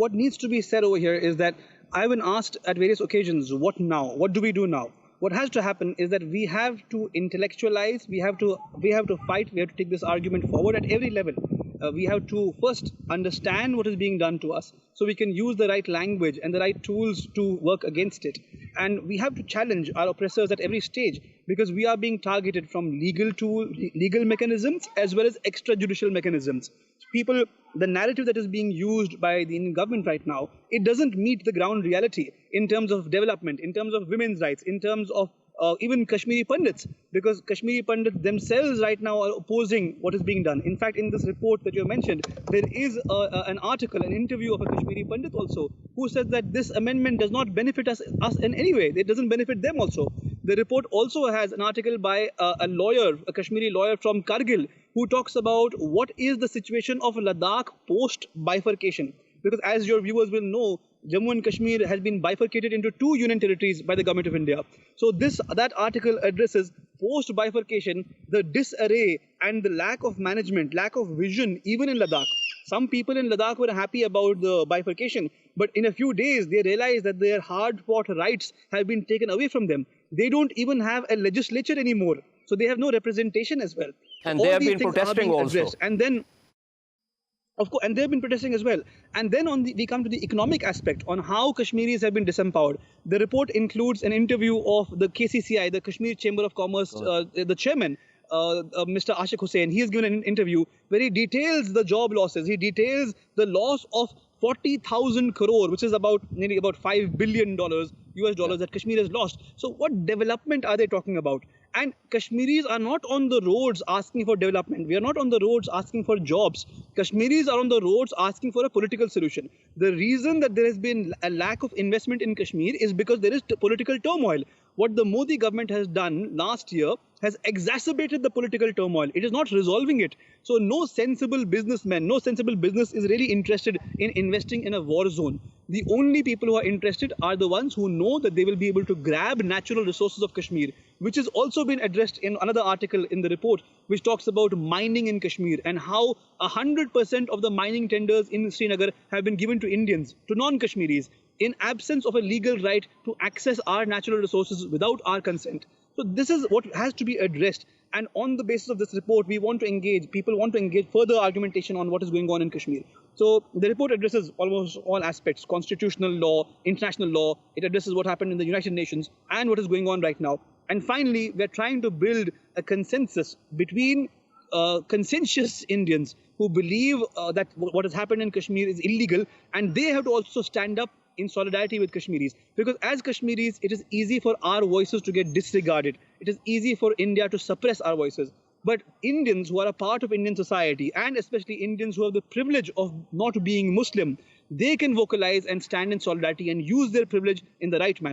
What needs to be said over here is that I've been asked at various occasions, what now? What do we do now? What has to happen is that we have to intellectualize, we have to fight, we have to take this argument forward at every level. We have to first understand what is being done to us so we can use the right language and the right tools to work against it. And we have to challenge our oppressors at every stage, because we are being targeted from legal mechanisms as well as extrajudicial mechanisms. People, the narrative that is being used by the Indian government right now, it doesn't meet the ground reality in terms of development, in terms of women's rights, in terms of even Kashmiri Pandits, because Kashmiri Pandits themselves right now are opposing what is being done. In fact, in this report that you mentioned, there is an article, an interview of a Kashmiri Pandit also, who said that this amendment does not benefit us in any way. It doesn't benefit them also. The report also has an article by a lawyer, a Kashmiri lawyer from Kargil, who talks about what is the situation of Ladakh post-bifurcation. Because as your viewers will know, Jammu and Kashmir has been bifurcated into two union territories by the government of India. So that article addresses post-bifurcation, the disarray and the lack of management, lack of vision even in Ladakh. Some people in Ladakh were happy about the bifurcation, but in a few days they realized that their hard-fought rights have been taken away from them. They don't even have a legislature anymore, so they have no representation as well. And All they have these been things are protesting being also. addressed. And then, of course, and they've been protesting as well. And then we come to the economic aspect on how Kashmiris have been disempowered. The report includes an interview of the KCCI, the Kashmir Chamber of Commerce, the chairman, Mr. Ashik Hussain. He has given an interview where he details the job losses. He details the loss of 40,000 crore, which is nearly about $5 billion US dollars that Kashmir has lost. So what development are they talking about? And Kashmiris are not on the roads asking for development. We are not on the roads asking for jobs. Kashmiris are on the roads asking for a political solution. The reason that there has been a lack of investment in Kashmir is because there is political turmoil. What the Modi government has done last year has exacerbated the political turmoil. It is not resolving it. So no sensible businessman, no sensible business is really interested in investing in a war zone. The only people who are interested are the ones who know that they will be able to grab natural resources of Kashmir, which has also been addressed in another article in the report, which talks about mining in Kashmir and how 100% of the mining tenders in Srinagar have been given to Indians, to non-Kashmiris, in absence of a legal right to access our natural resources without our consent. So this is what has to be addressed. And on the basis of this report, we want to engage, people want to engage further argumentation on what is going on in Kashmir. So the report addresses almost all aspects: constitutional law, international law. It addresses what happened in the United Nations and what is going on right now. And finally, we're trying to build a consensus between conscientious Indians who believe that what has happened in Kashmir is illegal, and they have to also stand up in solidarity with Kashmiris. Because as Kashmiris, it is easy for our voices to get disregarded. It is easy for India to suppress our voices. But Indians who are a part of Indian society, and especially Indians who have the privilege of not being Muslim, they can vocalize and stand in solidarity and use their privilege in the right manner.